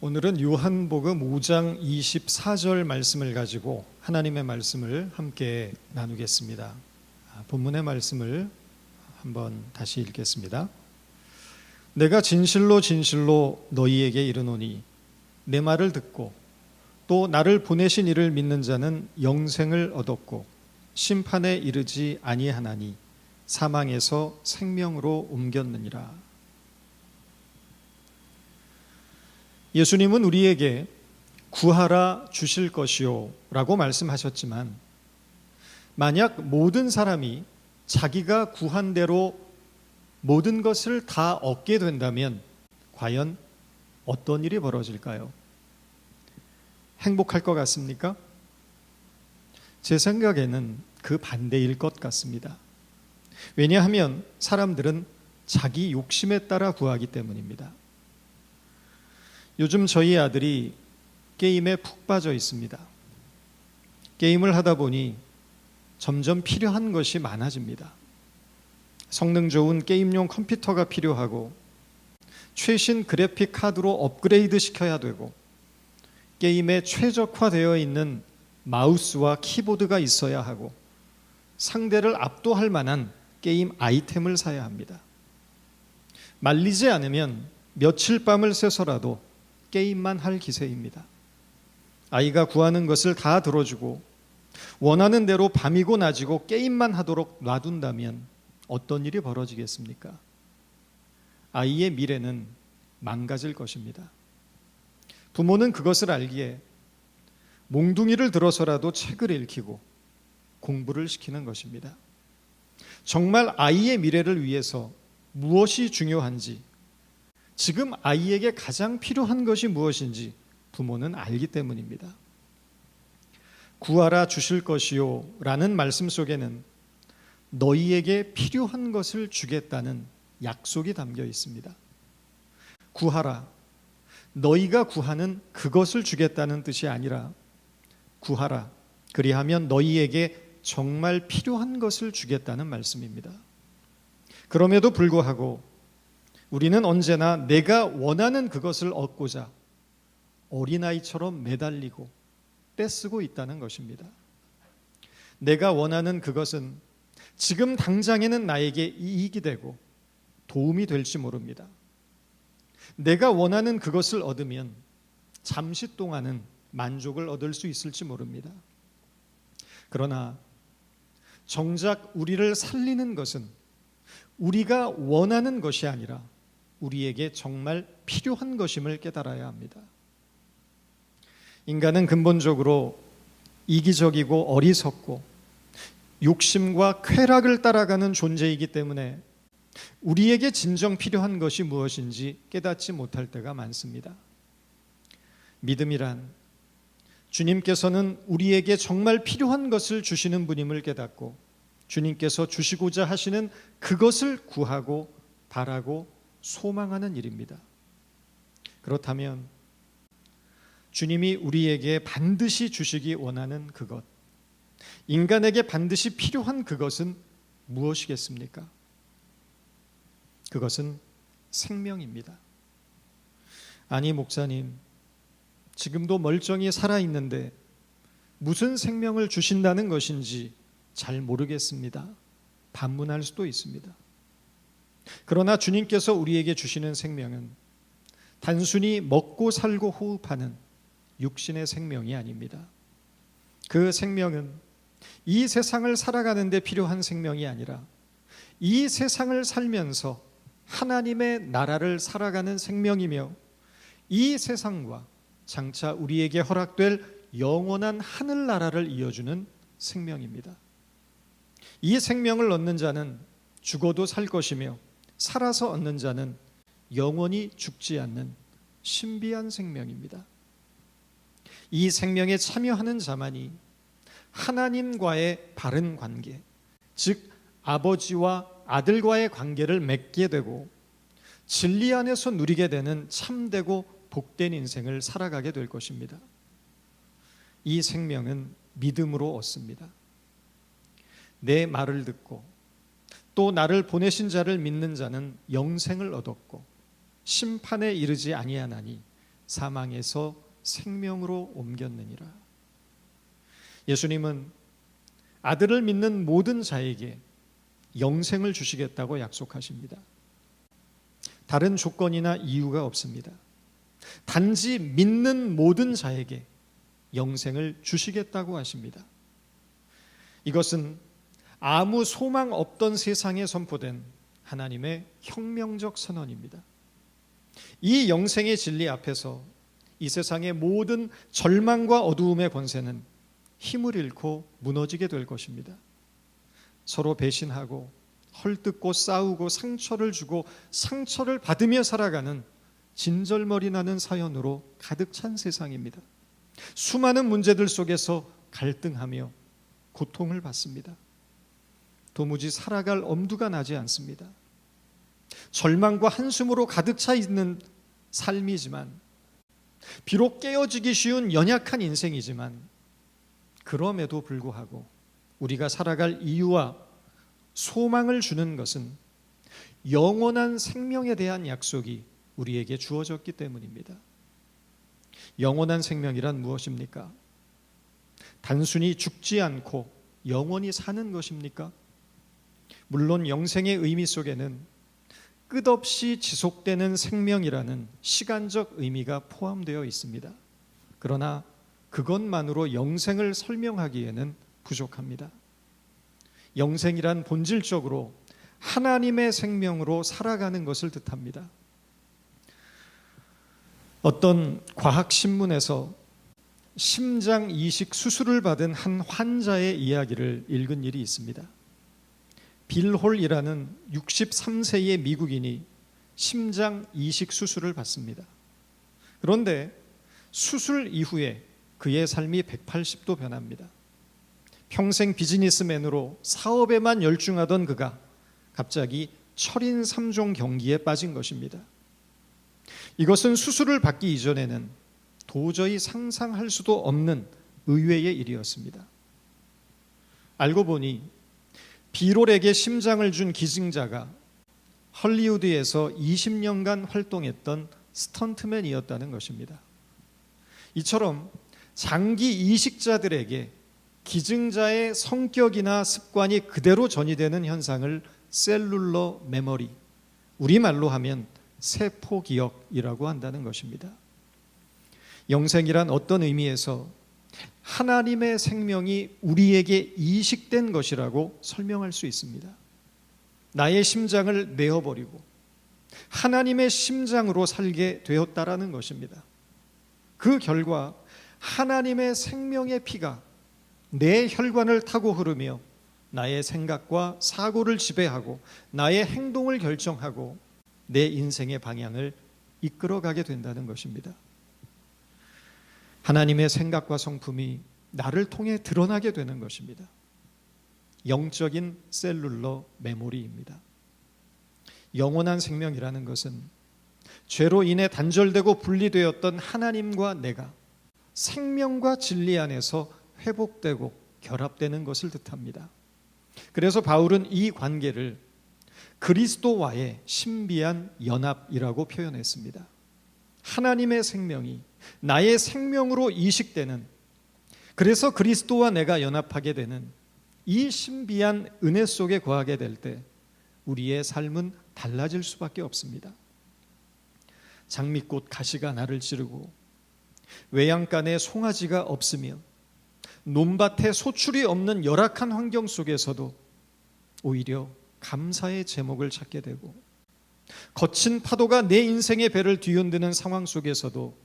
오늘은 요한복음 5장 24절 말씀을 가지고 하나님의 말씀을 함께 나누겠습니다. 본문의 말씀을 한번 다시 읽겠습니다. 내가 진실로 진실로 너희에게 이르노니 내 말을 듣고 또 나를 보내신 이를 믿는 자는 영생을 얻었고 심판에 이르지 아니하나니 사망에서 생명으로 옮겼느니라. 예수님은 우리에게 구하라 주실 것이요 라고 말씀하셨지만, 만약 모든 사람이 자기가 구한 대로 모든 것을 다 얻게 된다면 과연 어떤 일이 벌어질까요? 행복할 것 같습니까? 제 생각에는 그 반대일 것 같습니다. 왜냐하면 사람들은 자기 욕심에 따라 구하기 때문입니다. 요즘 저희 아들이 게임에 푹 빠져 있습니다. 게임을 하다 보니 점점 필요한 것이 많아집니다. 성능 좋은 게임용 컴퓨터가 필요하고, 최신 그래픽 카드로 업그레이드 시켜야 되고, 게임에 최적화되어 있는 마우스와 키보드가 있어야 하고, 상대를 압도할 만한 게임 아이템을 사야 합니다. 말리지 않으면 며칠 밤을 새서라도 게임만 할 기세입니다. 아이가 구하는 것을 다 들어주고 원하는 대로 밤이고 낮이고 게임만 하도록 놔둔다면 어떤 일이 벌어지겠습니까? 아이의 미래는 망가질 것입니다. 부모는 그것을 알기에 몽둥이를 들어서라도 책을 읽히고 공부를 시키는 것입니다. 정말 아이의 미래를 위해서 무엇이 중요한지, 지금 아이에게 가장 필요한 것이 무엇인지 부모는 알기 때문입니다. 구하라 주실 것이요 라는 말씀 속에는 너희에게 필요한 것을 주겠다는 약속이 담겨 있습니다. 구하라, 너희가 구하는 그것을 주겠다는 뜻이 아니라, 구하라, 그리하면 너희에게 정말 필요한 것을 주겠다는 말씀입니다. 그럼에도 불구하고 우리는 언제나 내가 원하는 그것을 얻고자 어린아이처럼 매달리고 떼쓰고 있다는 것입니다. 내가 원하는 그것은 지금 당장에는 나에게 이익이 되고 도움이 될지 모릅니다. 내가 원하는 그것을 얻으면 잠시 동안은 만족을 얻을 수 있을지 모릅니다. 그러나 정작 우리를 살리는 것은 우리가 원하는 것이 아니라 우리에게 정말 필요한 것임을 깨달아야 합니다. 인간은 근본적으로 이기적이고 어리석고 욕심과 쾌락을 따라가는 존재이기 때문에 우리에게 진정 필요한 것이 무엇인지 깨닫지 못할 때가 많습니다. 믿음이란 주님께서는 우리에게 정말 필요한 것을 주시는 분임을 깨닫고 주님께서 주시고자 하시는 그것을 구하고 바라고 소망하는 일입니다. 그렇다면 주님이 우리에게 반드시 주시기 원하는 그것, 인간에게 반드시 필요한 그것은 무엇이겠습니까? 그것은 생명입니다. 아니, 목사님, 지금도 멀쩡히 살아있는데 무슨 생명을 주신다는 것인지 잘 모르겠습니다. 반문할 수도 있습니다. 그러나 주님께서 우리에게 주시는 생명은 단순히 먹고 살고 호흡하는 육신의 생명이 아닙니다. 그 생명은 이 세상을 살아가는 데 필요한 생명이 아니라 이 세상을 살면서 하나님의 나라를 살아가는 생명이며, 이 세상과 장차 우리에게 허락될 영원한 하늘나라를 이어주는 생명입니다. 이 생명을 얻는 자는 죽어도 살 것이며, 살아서 얻는 자는 영원히 죽지 않는 신비한 생명입니다. 이 생명에 참여하는 자만이 하나님과의 바른 관계, 즉 아버지와 아들과의 관계를 맺게 되고 진리 안에서 누리게 되는 참되고 복된 인생을 살아가게 될 것입니다. 이 생명은 믿음으로 얻습니다. 내 말을 듣고 또 나를 보내신 자를 믿는 자는 영생을 얻었고 심판에 이르지 아니하나니 사망에서 생명으로 옮겼느니라. 예수님은 아들을 믿는 모든 자에게 영생을 주시겠다고 약속하십니다. 다른 조건이나 이유가 없습니다. 단지 믿는 모든 자에게 영생을 주시겠다고 하십니다. 이것은 아무 소망 없던 세상에 선포된 하나님의 혁명적 선언입니다. 이 영생의 진리 앞에서 이 세상의 모든 절망과 어두움의 권세는 힘을 잃고 무너지게 될 것입니다. 서로 배신하고 헐뜯고 싸우고 상처를 주고 상처를 받으며 살아가는 진절머리 나는 사연으로 가득 찬 세상입니다. 수많은 문제들 속에서 갈등하며 고통을 받습니다. 도무지 살아갈 엄두가 나지 않습니다. 절망과 한숨으로 가득 차 있는 삶이지만, 비록 깨어지기 쉬운 연약한 인생이지만, 그럼에도 불구하고 우리가 살아갈 이유와 소망을 주는 것은 영원한 생명에 대한 약속이 우리에게 주어졌기 때문입니다. 영원한 생명이란 무엇입니까? 단순히 죽지 않고 영원히 사는 것입니까? 물론 영생의 의미 속에는 끝없이 지속되는 생명이라는 시간적 의미가 포함되어 있습니다. 그러나 그것만으로 영생을 설명하기에는 부족합니다. 영생이란 본질적으로 하나님의 생명으로 살아가는 것을 뜻합니다. 어떤 과학신문에서 심장 이식 수술을 받은 한 환자의 이야기를 읽은 일이 있습니다. 빌 홀이라는 63세의 미국인이 심장 이식 수술을 받습니다. 그런데 수술 이후에 그의 삶이 180도 변합니다. 평생 비즈니스맨으로 사업에만 열중하던 그가 갑자기 철인 3종 경기에 빠진 것입니다. 이것은 수술을 받기 이전에는 도저히 상상할 수도 없는 의외의 일이었습니다. 알고 보니 빌홀에게 심장을 준 기증자가 헐리우드에서 20년간 활동했던 스턴트맨이었다는 것입니다. 이처럼 장기 이식자들에게 기증자의 성격이나 습관이 그대로 전이되는 현상을 셀룰러 메모리, 우리말로 하면 세포 기억이라고 한다는 것입니다. 영생이란 어떤 의미에서 하나님의 생명이 우리에게 이식된 것이라고 설명할 수 있습니다. 나의 심장을 내어버리고 하나님의 심장으로 살게 되었다라는 것입니다. 그 결과 하나님의 생명의 피가 내 혈관을 타고 흐르며 나의 생각과 사고를 지배하고 나의 행동을 결정하고 내 인생의 방향을 이끌어가게 된다는 것입니다. 하나님의 생각과 성품이 나를 통해 드러나게 되는 것입니다. 영적인 셀룰러 메모리입니다. 영원한 생명이라는 것은 죄로 인해 단절되고 분리되었던 하나님과 내가 생명과 진리 안에서 회복되고 결합되는 것을 뜻합니다. 그래서 바울은 이 관계를 그리스도와의 신비한 연합이라고 표현했습니다. 하나님의 생명이 나의 생명으로 이식되는, 그래서 그리스도와 내가 연합하게 되는 이 신비한 은혜 속에 거하게 될 때 우리의 삶은 달라질 수밖에 없습니다. 장미꽃 가시가 나를 찌르고 외양간에 송아지가 없으며 논밭에 소출이 없는 열악한 환경 속에서도 오히려 감사의 제목을 찾게 되고, 거친 파도가 내 인생의 배를 뒤흔드는 상황 속에서도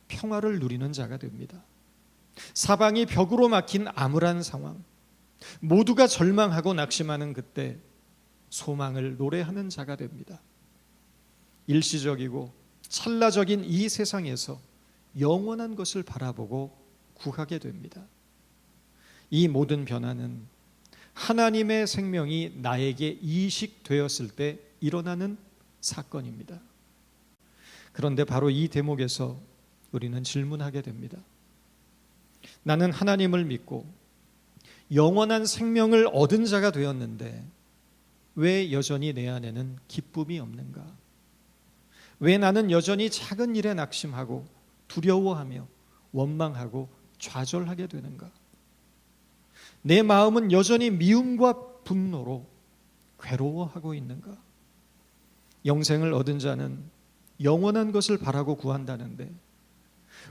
평화를 누리는 자가 됩니다. 사방이 벽으로 막힌 암울한 상황, 모두가 절망하고 낙심하는 그때 소망을 노래하는 자가 됩니다. 일시적이고 찰나적인 이 세상에서 영원한 것을 바라보고 구하게 됩니다. 이 모든 변화는 하나님의 생명이 나에게 이식되었을 때 일어나는 사건입니다. 그런데 바로 이 대목에서 우리는 질문하게 됩니다. 나는 하나님을 믿고 영원한 생명을 얻은 자가 되었는데 왜 여전히 내 안에는 기쁨이 없는가? 왜 나는 여전히 작은 일에 낙심하고 두려워하며 원망하고 좌절하게 되는가? 내 마음은 여전히 미움과 분노로 괴로워하고 있는가? 영생을 얻은 자는 영원한 것을 바라고 구한다는데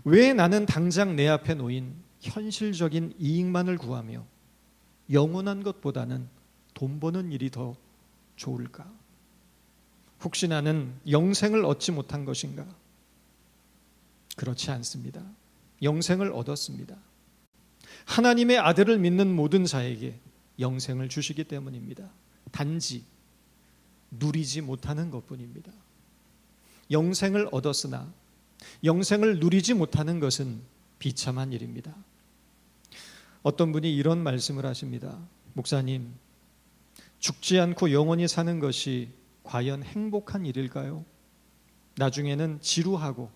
왜 나는 당장 내 앞에 놓인 현실적인 이익만을 구하며 영원한 것보다는 돈 버는 일이 더 좋을까? 혹시 나는 영생을 얻지 못한 것인가? 그렇지 않습니다. 영생을 얻었습니다. 하나님의 아들을 믿는 모든 자에게 영생을 주시기 때문입니다. 단지 누리지 못하는 것뿐입니다. 영생을 얻었으나 영생을 누리지 못하는 것은 비참한 일입니다. 어떤 분이 이런 말씀을 하십니다. 목사님, 죽지 않고 영원히 사는 것이 과연 행복한 일일까요? 나중에는 지루하고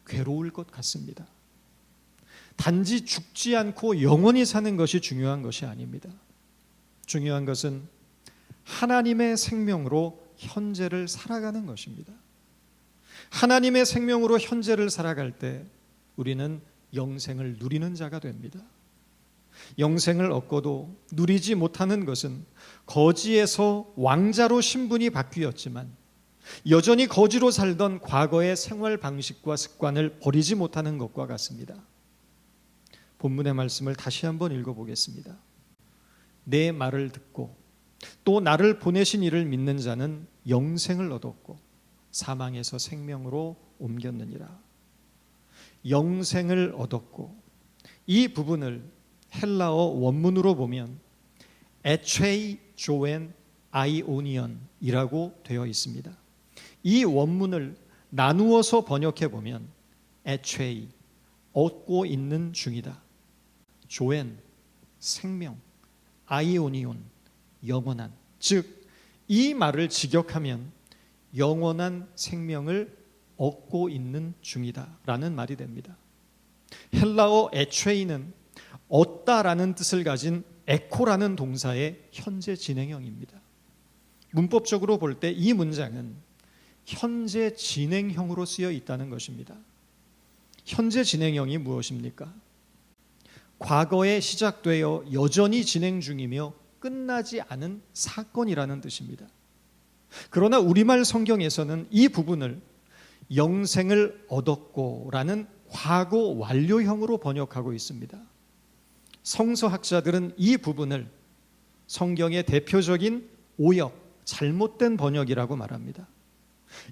괴로울 것 같습니다. 단지 죽지 않고 영원히 사는 것이 중요한 것이 아닙니다. 중요한 것은 하나님의 생명으로 현재를 살아가는 것입니다. 하나님의 생명으로 현재를 살아갈 때 우리는 영생을 누리는 자가 됩니다. 영생을 얻고도 누리지 못하는 것은 거지에서 왕자로 신분이 바뀌었지만 여전히 거지로 살던 과거의 생활 방식과 습관을 버리지 못하는 것과 같습니다. 본문의 말씀을 다시 한번 읽어보겠습니다. 내 말을 듣고 또 나를 보내신 이를 믿는 자는 영생을 얻었고 사망에서 생명으로 옮겼느니라. 영생을 얻었고, 이 부분을 헬라어 원문으로 보면 에체이 조엔 아이오니언이라고 되어 있습니다. 이 원문을 나누어서 번역해 보면 에체이, 얻고 있는 중이다. 조엔, 생명, 아이오니온, 영원한. 즉, 이 말을 직역하면 영원한 생명을 얻고 있는 중이다 라는 말이 됩니다. 헬라어 에체이는 얻다라는 뜻을 가진 에코라는 동사의 현재 진행형입니다. 문법적으로 볼 때 이 문장은 현재 진행형으로 쓰여 있다는 것입니다. 현재 진행형이 무엇입니까? 과거에 시작되어 여전히 진행 중이며 끝나지 않은 사건이라는 뜻입니다. 그러나 우리말 성경에서는 이 부분을 영생을 얻었고 라는 과거 완료형으로 번역하고 있습니다. 성서학자들은 이 부분을 성경의 대표적인 오역, 잘못된 번역이라고 말합니다.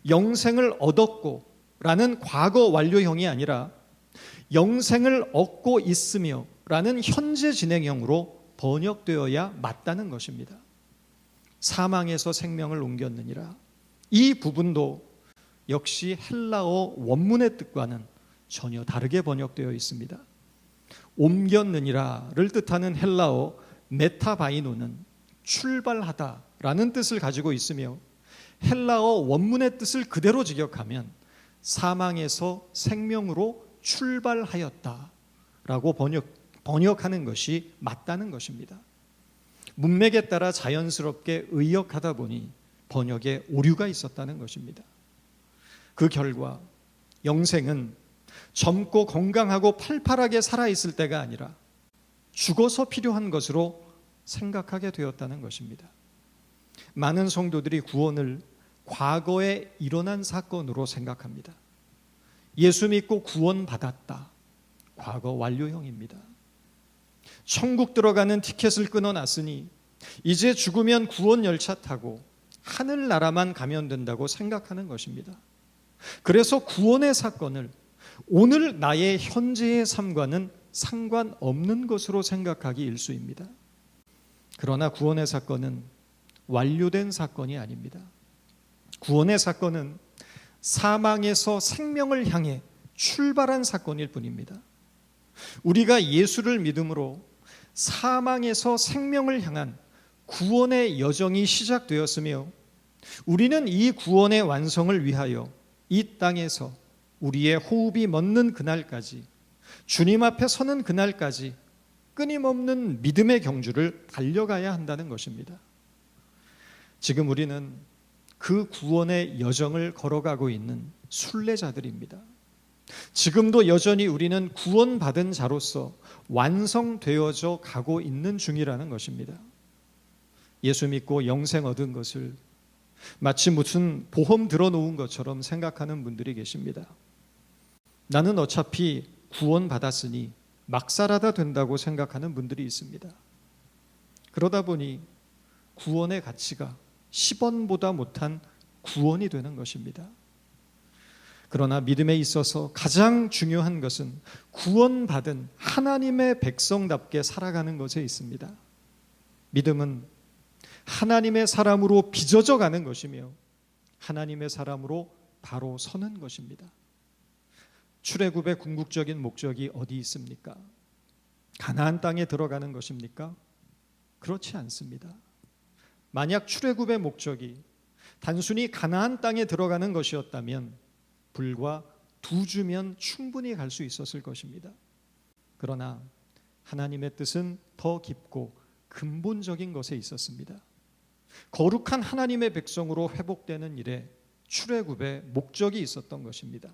영생을 얻었고 라는 과거 완료형이 아니라 영생을 얻고 있으며 라는 현재 진행형으로 번역되어야 맞다는 것입니다. 사망에서 생명을 옮겼느니라. 이 부분도 역시 헬라어 원문의 뜻과는 전혀 다르게 번역되어 있습니다. 옮겼느니라를 뜻하는 헬라어 메타바이노는 출발하다라는 뜻을 가지고 있으며 헬라어 원문의 뜻을 그대로 직역하면 사망에서 생명으로 출발하였다라고 번역하는 것이 맞다는 것입니다. 문맥에 따라 자연스럽게 의역하다 보니 번역에 오류가 있었다는 것입니다. 그 결과 영생은 젊고 건강하고 팔팔하게 살아있을 때가 아니라 죽어서 필요한 것으로 생각하게 되었다는 것입니다. 많은 성도들이 구원을 과거에 일어난 사건으로 생각합니다. 예수 믿고 구원받았다. 과거 완료형입니다. 천국 들어가는 티켓을 끊어놨으니 이제 죽으면 구원 열차 타고 하늘나라만 가면 된다고 생각하는 것입니다. 그래서 구원의 사건을 오늘 나의 현재의 삶과는 상관없는 것으로 생각하기 일쑤입니다. 그러나 구원의 사건은 완료된 사건이 아닙니다. 구원의 사건은 사망에서 생명을 향해 출발한 사건일 뿐입니다. 우리가 예수를 믿음으로 사망에서 생명을 향한 구원의 여정이 시작되었으며 우리는 이 구원의 완성을 위하여 이 땅에서 우리의 호흡이 멎는 그날까지, 주님 앞에 서는 그날까지 끊임없는 믿음의 경주를 달려가야 한다는 것입니다. 지금 우리는 그 구원의 여정을 걸어가고 있는 순례자들입니다. 지금도 여전히 우리는 구원받은 자로서 완성되어져 가고 있는 중이라는 것입니다. 예수 믿고 영생 얻은 것을 마치 무슨 보험 들어놓은 것처럼 생각하는 분들이 계십니다. 나는 어차피 구원받았으니 막 살아다 된다고 생각하는 분들이 있습니다. 그러다 보니 구원의 가치가 10원보다 못한 구원이 되는 것입니다. 그러나 믿음에 있어서 가장 중요한 것은 구원받은 하나님의 백성답게 살아가는 것에 있습니다. 믿음은 하나님의 사람으로 빚어져 가는 것이며 하나님의 사람으로 바로 서는 것입니다. 출애굽의 궁극적인 목적이 어디 있습니까? 가나안 땅에 들어가는 것입니까? 그렇지 않습니다. 만약 출애굽의 목적이 단순히 가나안 땅에 들어가는 것이었다면 불과 2주면 충분히 갈 수 있었을 것입니다. 그러나 하나님의 뜻은 더 깊고 근본적인 것에 있었습니다. 거룩한 하나님의 백성으로 회복되는 일에 출애굽의 목적이 있었던 것입니다.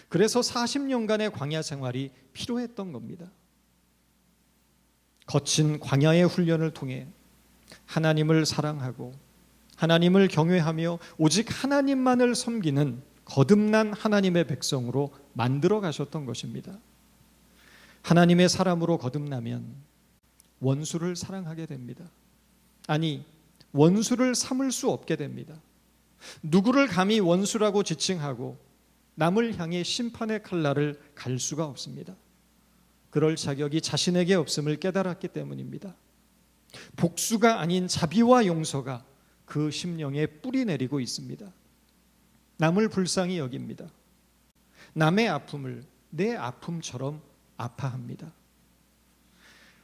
그래서 40년간의 광야 생활이 필요했던 겁니다. 거친 광야의 훈련을 통해 하나님을 사랑하고 하나님을 경외하며 오직 하나님만을 섬기는 거듭난 하나님의 백성으로 만들어 가셨던 것입니다. 하나님의 사람으로 거듭나면 원수를 사랑하게 됩니다. 아니, 원수를 삼을 수 없게 됩니다. 누구를 감히 원수라고 지칭하고 남을 향해 심판의 칼날을 갈 수가 없습니다. 그럴 자격이 자신에게 없음을 깨달았기 때문입니다. 복수가 아닌 자비와 용서가 그 심령에 뿌리 내리고 있습니다. 남을 불쌍히 여깁니다. 남의 아픔을 내 아픔처럼 아파합니다.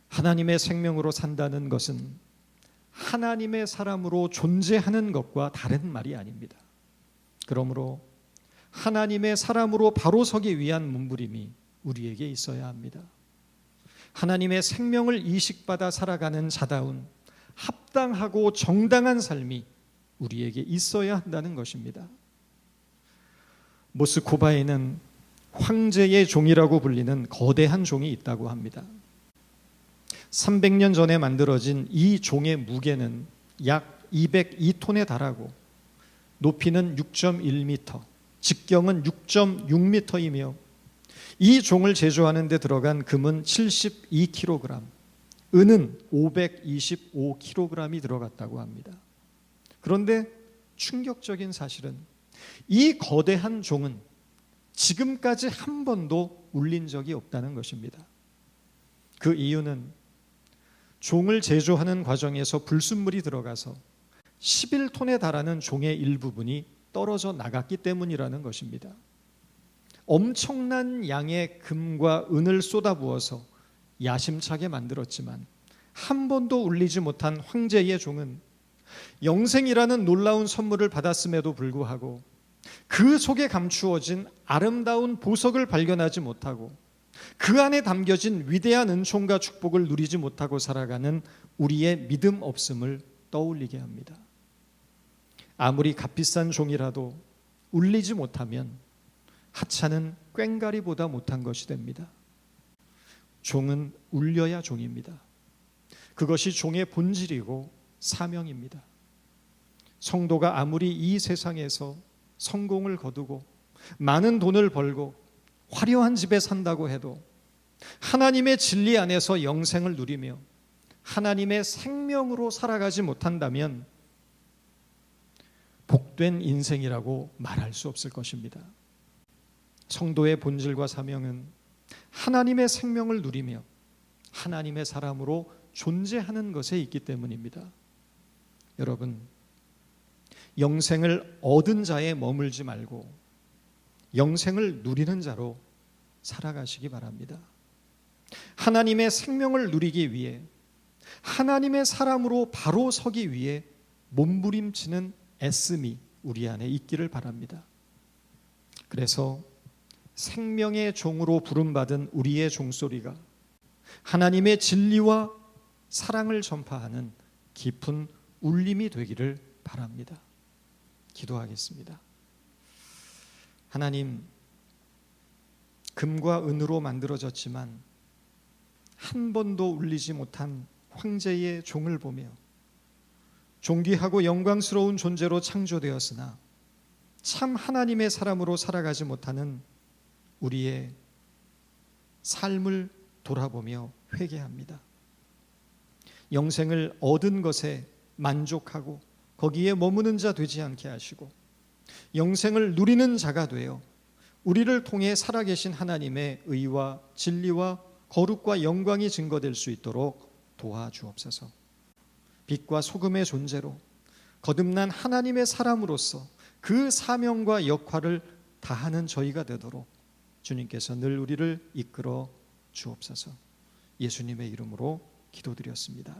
하나님의 생명으로 산다는 것은 하나님의 사람으로 존재하는 것과 다른 말이 아닙니다. 그러므로 하나님의 사람으로 바로 서기 위한 몸부림이 우리에게 있어야 합니다. 하나님의 생명을 이식받아 살아가는 자다운 합당하고 정당한 삶이 우리에게 있어야 한다는 것입니다. 모스코바에는 황제의 종이라고 불리는 거대한 종이 있다고 합니다. 300년 전에 만들어진 이 종의 무게는 약 202톤에 달하고 높이는 6.1m, 직경은 6.6m이며 이 종을 제조하는 데 들어간 금은 72kg, 은은 525kg이 들어갔다고 합니다. 그런데 충격적인 사실은 이 거대한 종은 지금까지 한 번도 울린 적이 없다는 것입니다. 그 이유는 종을 제조하는 과정에서 불순물이 들어가서 11톤에 달하는 종의 일부분이 떨어져 나갔기 때문이라는 것입니다. 엄청난 양의 금과 은을 쏟아부어서 야심차게 만들었지만 한 번도 울리지 못한 황제의 종은 영생이라는 놀라운 선물을 받았음에도 불구하고 그 속에 감추어진 아름다운 보석을 발견하지 못하고 그 안에 담겨진 위대한 은총과 축복을 누리지 못하고 살아가는 우리의 믿음 없음을 떠올리게 합니다. 아무리 값비싼 종이라도 울리지 못하면 하찮은 꽹가리보다 못한 것이 됩니다. 종은 울려야 종입니다. 그것이 종의 본질이고 사명입니다. 성도가 아무리 이 세상에서 성공을 거두고 많은 돈을 벌고 화려한 집에 산다고 해도 하나님의 진리 안에서 영생을 누리며 하나님의 생명으로 살아가지 못한다면 복된 인생이라고 말할 수 없을 것입니다. 성도의 본질과 사명은 하나님의 생명을 누리며 하나님의 사람으로 존재하는 것에 있기 때문입니다. 여러분, 영생을 얻은 자에 머물지 말고 영생을 누리는 자로 살아가시기 바랍니다. 하나님의 생명을 누리기 위해 하나님의 사람으로 바로 서기 위해 몸부림치는 애씀이 우리 안에 있기를 바랍니다. 그래서 생명의 종으로 부름받은 우리의 종소리가 하나님의 진리와 사랑을 전파하는 깊은 울림이 되기를 바랍니다. 기도하겠습니다. 하나님, 금과 은으로 만들어졌지만 한 번도 울리지 못한 황제의 종을 보며 존귀하고 영광스러운 존재로 창조되었으나 참 하나님의 사람으로 살아가지 못하는 우리의 삶을 돌아보며 회개합니다. 영생을 얻은 것에 만족하고 거기에 머무는 자 되지 않게 하시고 영생을 누리는 자가 되어 우리를 통해 살아계신 하나님의 의와 진리와 거룩과 영광이 증거될 수 있도록 도와주옵소서. 빛과 소금의 존재로 거듭난 하나님의 사람으로서 그 사명과 역할을 다하는 저희가 되도록 주님께서 늘 우리를 이끌어 주옵소서. 예수님의 이름으로 기도드렸습니다.